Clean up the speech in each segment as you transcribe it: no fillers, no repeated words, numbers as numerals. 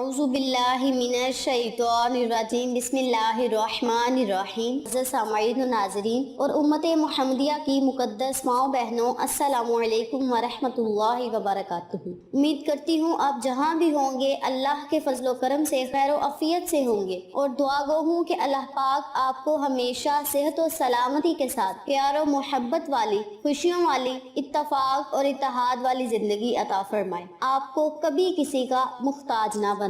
اعوذ باللہ من الشیطان الرجیم بسم اللہ الرحمن الرحیم۔ عزیز سامعین و ناظرین اور امت محمدیہ کی مقدس ماؤں بہنوں، السلام علیکم ورحمۃ اللہ وبرکاتہ۔ امید کرتی ہوں آپ جہاں بھی ہوں گے اللہ کے فضل و کرم سے خیر و عافیت سے ہوں گے، اور دعا گو ہوں کہ اللہ پاک آپ کو ہمیشہ صحت و سلامتی کے ساتھ پیار و محبت والی، خوشیوں والی، اتفاق اور اتحاد والی زندگی عطا فرمائے، آپ کو کبھی کسی کا محتاج نہ بنائے،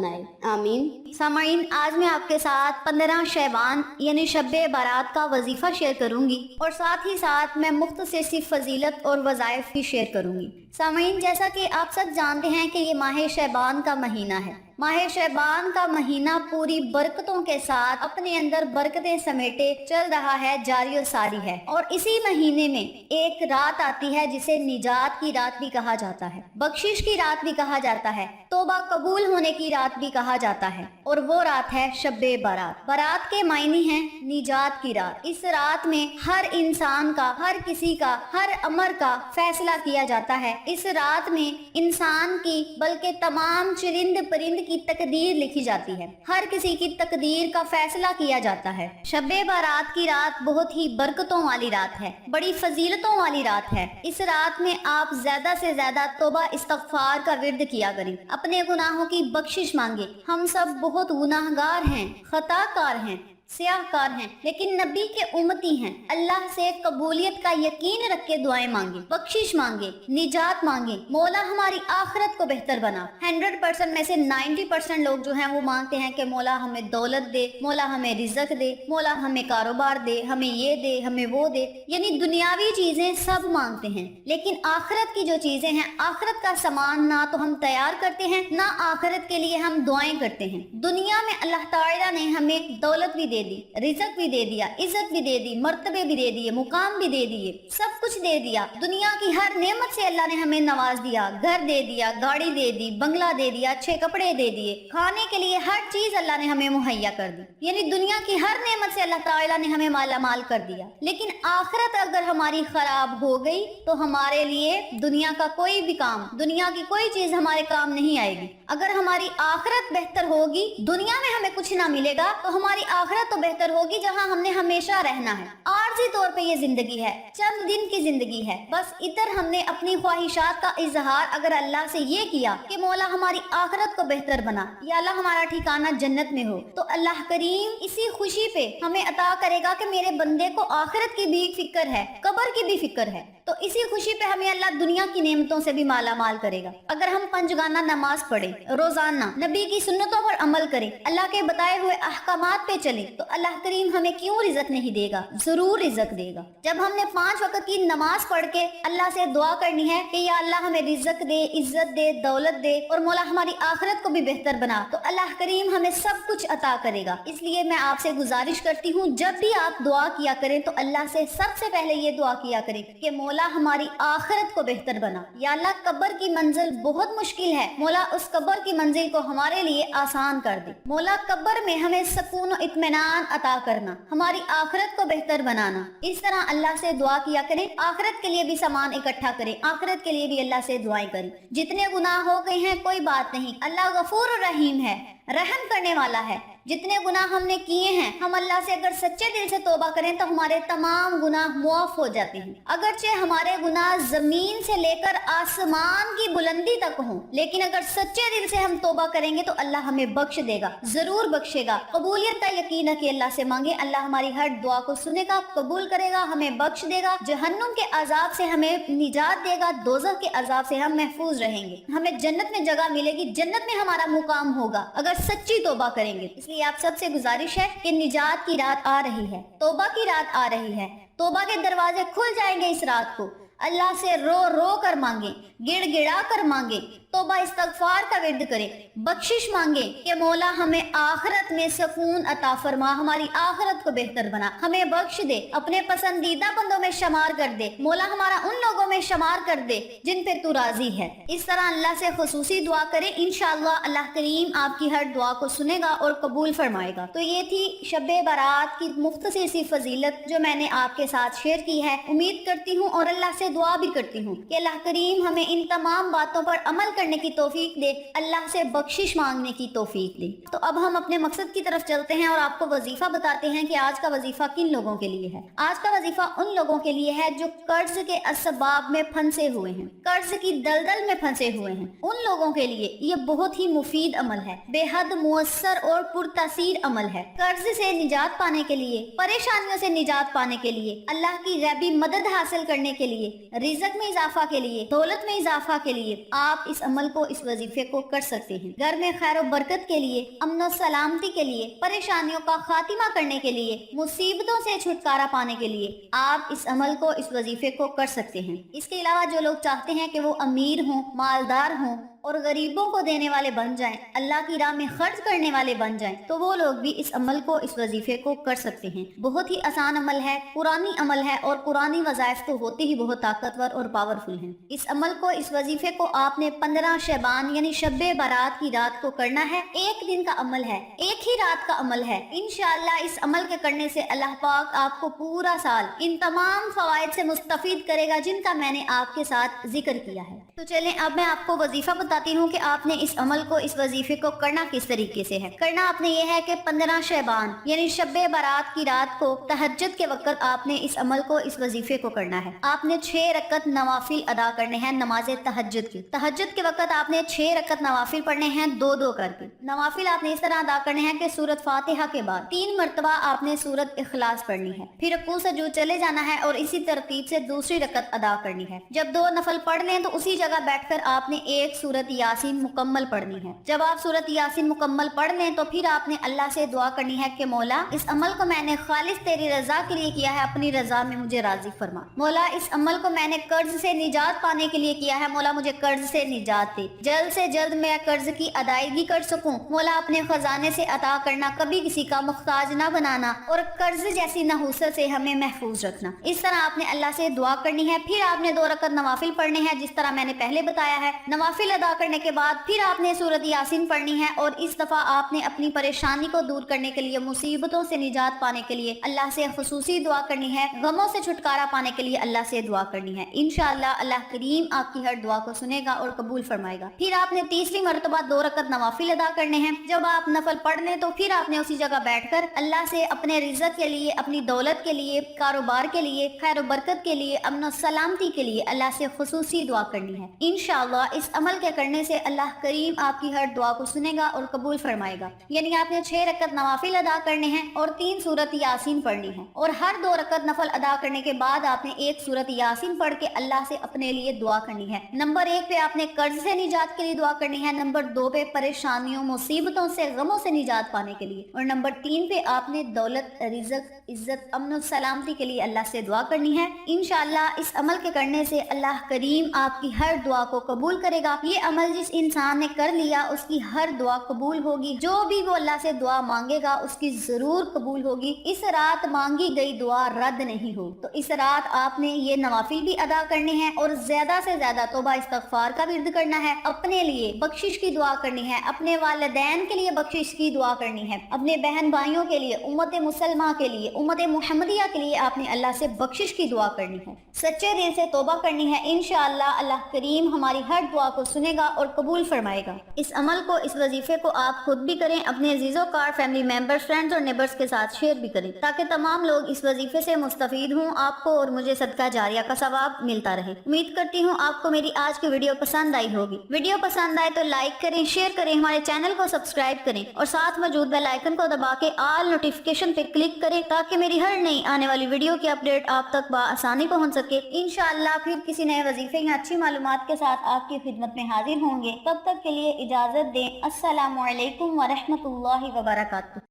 آمین۔ سامعین، آج میں آپ کے ساتھ 15 شعبان یعنی شب برات کا وظیفہ شیئر کروں گی، اور ساتھ ہی ساتھ میں مختصر سی فضیلت اور وظائف بھی شیئر کروں گی۔ سامعین، جیسا کہ آپ سب جانتے ہیں کہ یہ ماہ شعبان کا مہینہ ہے۔ ماہ شعبان کا مہینہ پوری برکتوں کے ساتھ اپنے اندر برکتیں سمیٹے چل رہا ہے، جاری و ساری ہے، اور اسی مہینے میں ایک رات آتی ہے جسے نجات کی رات بھی کہا جاتا ہے، بخشش کی رات بھی کہا جاتا ہے، توبہ قبول ہونے کی رات بھی کہا جاتا ہے، اور وہ رات ہے شب برات۔ برات کے معنی ہیں نجات کی رات۔ اس رات میں ہر انسان کا، ہر کسی کا، ہر امر کا فیصلہ کیا جاتا ہے۔ اس رات میں انسان کی بلکہ تمام چرند پرند کی تقدیر لکھی جاتی ہے، ہر کسی کی تقدیر کا فیصلہ کیا جاتا ہے۔ شب برات کی رات بہت ہی برکتوں والی رات ہے، بڑی فضیلتوں والی رات ہے۔ اس رات میں آپ زیادہ سے زیادہ توبہ استغفار کا ورد کیا کریں، اپنے گناہوں کی بخشش مانگے۔ ہم سب بہت گناہگار ہیں، خطا کار ہیں، سیاہ کار ہیں، لیکن نبی کے امتی ہیں۔ اللہ سے قبولیت کا یقین رکھ کے دعائیں مانگے، بخشش مانگے، نجات مانگے، مولا ہماری آخرت کو بہتر بنا۔ 100% میں سے 90% لوگ جو ہیں وہ مانگتے ہیں کہ مولا ہمیں دولت دے، مولا ہمیں رزق دے، مولا ہمیں کاروبار دے، ہمیں یہ دے، ہمیں وہ دے، یعنی دنیاوی چیزیں سب مانگتے ہیں، لیکن آخرت کی جو چیزیں ہیں، آخرت کا سامان نہ تو ہم تیار کرتے ہیں، نہ آخرت کے لیے ہم دعائیں کرتے ہیں۔ دنیا میں اللہ تعالیٰ نے ہمیں دولت بھی دے دی، رزق بھی دے دیا، عزت بھی دے دی، مرتبے بھی دے دیے، مقام بھی دے دیے، سب کچھ دے دیا۔ دنیا کی ہر نعمت سے اللہ نے ہمیں نواز دیا، گھر دے دیا، گاڑی دے دی، بنگلہ دے دیا، اچھے کپڑے دے دیے، کھانے کے لیے ہر چیز اللہ نے ہمیں مہیا کر دی، یعنی دنیا کی ہر نعمت سے اللہ تعالیٰ نے ہمیں مالا مال کر دیا۔ لیکن آخرت اگر ہماری خراب ہو گئی تو ہمارے لیے دنیا کا کوئی بھی کام، دنیا کی کوئی چیز ہمارے کام نہیں آئے گی۔ اگر ہماری آخرت بہتر ہوگی، دنیا میں ہمیں کچھ نہ ملے گا، تو ہماری آخرت تو بہتر ہوگی جہاں ہم نے ہمیشہ رہنا ہے۔ عارضی طور پہ یہ زندگی ہے، چند دن کی زندگی ہے، بس ادھر ہم نے اپنی خواہشات کا اظہار اگر اللہ سے یہ کیا کہ مولا ہماری آخرت کو بہتر بنا، یا اللہ ہمارا ٹھکانہ جنت میں ہو، تو اللہ کریم اسی خوشی پہ ہمیں عطا کرے گا کہ میرے بندے کو آخرت کی بھی فکر ہے، قبر کی بھی فکر ہے، تو اسی خوشی پہ ہمیں اللہ دنیا کی نعمتوں سے بھی مالا مال کرے گا۔ اگر ہم پنجگانہ نماز پڑھیں، روزانہ نبی کی سنتوں پر عمل کریں، اللہ کے بتائے ہوئے احکامات پہ چلیں، تو اللہ کریم ہمیں کیوں رزق نہیں دے گا؟ ضرور رزق دے گا۔ جب ہم نے 5 وقت کی نماز پڑھ کے اللہ سے دعا کرنی ہے کہ یا اللہ ہمیں رزق دے، عزت دے، دولت دے، اور مولا ہماری آخرت کو بھی بہتر بنا، تو اللہ کریم ہمیں سب کچھ عطا کرے گا۔ اس لیے میں آپ سے گزارش کرتی ہوں، جب بھی آپ دعا کیا کریں تو اللہ سے سب سے پہلے یہ دعا کیا کریں کہ مولا ہماری آخرت کو بہتر بنا، یا اللہ قبر کی منزل بہت مشکل ہے، مولا اس قبر کی منزل کو ہمارے لیے آسان کر دے، مولا قبر میں ہمیں سکون و اطمینان عطا کرنا، ہماری آخرت کو بہتر بنانا۔ اس طرح اللہ سے دعا کیا کریں، آخرت کے لیے بھی سامان اکٹھا کریں، آخرت کے لیے بھی اللہ سے دعائیں کریں۔ جتنے گناہ ہو گئے ہیں کوئی بات نہیں، اللہ غفور الرحیم ہے، رحم کرنے والا ہے۔ جتنے گناہ ہم نے کیے ہیں، ہم اللہ سے اگر سچے دل سے توبہ کریں تو ہمارے تمام گناہ معاف ہو جاتے ہیں۔ اگرچہ ہمارے گناہ زمین سے لے کر آسمان کی بلندی تک ہوں، لیکن اگر سچے دل سے ہم توبہ کریں گے تو اللہ ہمیں بخش دے گا، ضرور بخشے گا۔ قبولیت کا یقین ہے کہ اللہ سے مانگے، اللہ ہماری ہر دعا کو سنے گا، قبول کرے گا، ہمیں بخش دے گا، جہنم کے عذاب سے ہمیں نجات دے گا، دوزخ کے عذاب سے ہم محفوظ رہیں گے، ہمیں جنت میں جگہ ملے گی، جنت میں ہمارا مقام ہوگا اگر سچی توبہ کریں گے۔ اس لیے آپ سب سے گزارش ہے کہ نجات کی رات آ رہی ہے، توبہ کی رات آ رہی ہے، توبہ کے دروازے کھل جائیں گے اس رات کو۔ اللہ سے رو رو کر مانگیں، گڑ گڑا کر مانگیں، توبہ استغفار کا ورد کریں، بخشش مانگیں کہ مولا ہمیں آخرت میں سکون عطا فرما، ہماری آخرت کو بہتر بنا، ہمیں بخش دے، اپنے پسندیدہ بندوں میں شمار کر دے، مولا ہمارا ان لوگوں میں شمار کر دے جن پہ تو راضی ہے۔ اس طرح اللہ سے خصوصی دعا کریں، انشاءاللہ اللہ کریم آپ کی ہر دعا کو سنے گا اور قبول فرمائے گا۔ تو یہ تھی شب برات کی مختصر سی فضیلت جو میں نے آپ کے ساتھ شیئر کی ہے۔ امید کرتی ہوں اور اللہ سے دعا بھی کرتی ہوں کہ اللہ کریم ہمیں ان تمام باتوں پر عمل کرنے کی توفیق دے، اللہ سے بخشش مانگنے کی توفیق دے۔ تو اب ہم اپنے مقصد کی طرف چلتے ہیں اور آپ کو وظیفہ بتاتے ہیں کہ آج کا وظیفہ کن لوگوں کے لیے ہے۔ آج کا وظیفہ ان لوگوں کے لیے ہے جو قرض کے اسباب میں پھنسے ہوئے ہیں، قرض کی دلدل میں پھنسے ہوئے ہیں۔ ان لوگوں کے لیے یہ بہت ہی مفید عمل ہے، بے حد مؤثر اور پرتاثیر عمل ہے۔ قرض سے نجات پانے کے لیے، پریشانیوں سے نجات پانے کے لیے، اللہ کی غیبی مدد حاصل کرنے کے لیے، رزق میں اضافہ کے لیے، دولت میں اضافہ کے لیے آپ اس عمل کو، اس وظیفے کو کر سکتے ہیں۔ گھر میں خیر و برکت کے لیے، امن و سلامتی کے لیے، پریشانیوں کا خاتمہ کرنے کے لیے، مصیبتوں سے چھٹکارا پانے کے لیے آپ اس عمل کو، اس وظیفے کو کر سکتے ہیں۔ اس کے علاوہ جو لوگ چاہتے ہیں کہ وہ امیر ہوں، مالدار ہوں اور غریبوں کو دینے والے بن جائیں، اللہ کی راہ میں خرچ کرنے والے بن جائیں، تو وہ لوگ بھی اس عمل کو، اس وظیفے کو کر سکتے ہیں۔ بہت ہی آسان عمل ہے، قرآنی عمل ہے، اور قرآنی وظائف تو ہوتے ہی بہت طاقتور اور پاورفل ہیں۔ اس عمل کو، اس وظیفے کو آپ نے 15 شعبان یعنی شب برات کی رات کو کرنا ہے۔ ایک دن کا عمل ہے، ایک ہی رات کا عمل ہے۔ انشاءاللہ اس عمل کے کرنے سے اللہ پاک آپ کو پورا سال ان تمام فوائد سے مستفید کرے گا جن کا میں نے آپ کے ساتھ ذکر کیا ہے۔ تو چلیں اب میں آپ کو وظیفہ بتاتی ہوں کہ آپ نے اس عمل کو، اس وظیفے کو کرنا کس طریقے سے ہے۔ کرنا آپ نے یہ ہے کہ 15 شعبان یعنی شب برات کی رات کو تہجد کے وقت آپ نے اس عمل کو، اس وظیفے کو کرنا ہے۔ آپ نے 6 رکعت نوافل ادا کرنے ہیں، نماز تہجد کی۔ تہجد کے وقت آپ نے 6 رکعت نوافل پڑھنے ہیں، 2 کر کے۔ نوافل آپ نے اس طرح ادا کرنے ہیں کہ سورۃ فاتحہ کے بعد 3 مرتبہ آپ نے سورۃ اخلاص پڑھنی ہے، پھر رکوع سجود چلے جانا ہے اور اسی ترتیب سے دوسری رکعت ادا کرنی ہے۔ جب 2 نفل پڑھ لیں تو اسی جگہ بیٹھ کر آپ نے ایک سورۃ یاسین مکمل پڑھنی ہے۔ جب آپ سورۃ یاسین مکمل پڑھ لیں تو پھر آپ نے اللہ سے دعا کرنی ہے کہ مولا اس عمل کو میں نے خالص تیری رضا کے لیے کیا ہے، اپنی رضا میں مجھے راضی فرما۔ مولا اس عمل کو میں نے قرض سے نجات پانے کے لیے کیا ہے، مولا مجھے قرض سے نجات دے، جلد سے جلد میں قرض کی ادائیگی کر سکوں۔ مولا اپنے خزانے سے عطا کرنا، کبھی کسی کا محتاج نہ بنانا اور قرض جیسی نحوست سے ہمیں محفوظ رکھنا۔ اس طرح آپ نے اللہ سے دعا کرنی ہے۔ پھر آپ نے 2 رکعت نوافل پڑھنے ہیں جس طرح میں نے پہلے بتایا ہے۔ نوافل ادا کرنے کے بعد پھر آپ نے سورۃ یاسین پڑھنی ہے اور اس دفعہ آپ نے اپنی پریشانی کو دور کرنے کے لیے، مصیبتوں سے نجات پانے کے لیے اللہ سے خصوصی دعا کرنی ہے، غموں سے چھٹکارا پانے کے لیے اللہ سے دعا کرنی ہے۔ انشاءاللہ اللہ کریم آپ کی ہر دعا کو سنے گا اور قبول فرمائے گا۔ پھر آپ نے تیسری مرتبہ 2 رکعت نوافل ادا کرنے ہیں۔ جب آپ نفل پڑھ لیں تو پھر آپ نے اسی جگہ بیٹھ کر اللہ سے اپنے رزق کے لیے، اپنی دولت کے لیے، کاروبار کے لیے، خیر و برکت کے لیے، امن و سلامتی کے لیے اللہ سے خصوصی دعا کرنی ہے۔ انشاءاللہ اس عمل کے کرنے سے اللہ کریم آپ کی ہر دعا کو سنے گا اور قبول فرمائے گا۔ یعنی آپ نے 6 رکعت نوافل ادا کرنے ہیں اور 3 سورۃ یاسین پڑھنی ہے، اور ہر 2 رکعت نفل ادا کرنے کے بعد آپ نے 1 سورۃ یاسین پڑھ کے اللہ سے اپنے لیے دعا کرنی ہے۔ نمبر 1 پہ آپ نے قرض سے نجات کے لیے دعا کرنی ہے، نمبر 2 پہ پریشانیوں، مصیبتوں سے، غموں سے نجات پانے کے لیے، اور نمبر 3 پہ آپ نے دولت، رزق، عزت، امن و سلامتی کے لیے اللہ سے دعا کرنی ہے۔ انشاءاللہ اس عمل کے کرنے سے اللہ کریم آپ کی ہر دعا کو قبول کرے گا۔ یہ عمل جس انسان نے کر لیا اس کی ہر دعا قبول ہوگی، جو بھی وہ اللہ سے دعا مانگے گا اس کی ضرور قبول ہوگی۔ اس رات مانگی گئی دعا رد نہیں ہو۔ تو اس رات آپ نے یہ نوافل بھی ادا کرنے ہیں اور زیادہ سے زیادہ توبہ استغفار کا ورد کرنا ہے، اپنے لیے بخشش کی دعا کرنی ہے، اپنے والدین کے لیے بخشش کی دعا کرنی ہے، اپنے بہن بھائیوں کے لیے، امت مسلمہ کے لیے، امت محمدیہ کے لیے آپ نے اللہ سے بخشش کی دعا کرنی ہے، سچے دل سے توبہ کرنی ہے۔ انشاءاللہ اللہ کریم ہماری ہر دعا کو سنے گا اور قبول فرمائے گا۔ اس عمل کو، اس وظیفے کو آپ خود بھی کریں، اپنے عزیز و کار، فیملی ممبر، فرینڈز اور نیبرز کے ساتھ شیئر بھی کریں تاکہ تمام لوگ اس وظیفے سے مستفید ہوں، آپ کو اور مجھے صدقہ جاریہ کا ثواب ملتا رہے۔ امید کرتی ہوں آپ کو میری آج کی ویڈیو پسند آئی ہوگی۔ ویڈیو پسند آئے تو لائک کریں، شیئر کریں، ہمارے چینل کو سبسکرائب کریں اور ساتھ موجود بیل آئیکن کو دبا کے آل نوٹیفیکیشن پہ کلک کریں تاکہ میری ہر نئی آنے والی ویڈیو کی اپڈیٹ آپ تک بآسانی پہنچ سکے۔ انشاءاللہ پھر کسی نئے وظیفے یا اچھی معلومات کے ساتھ آپ کی خدمت میں حاضر ہوں گے۔ تب تک کے لیے اجازت دیں۔ السلام علیکم ورحمۃ اللہ وبرکاتہ۔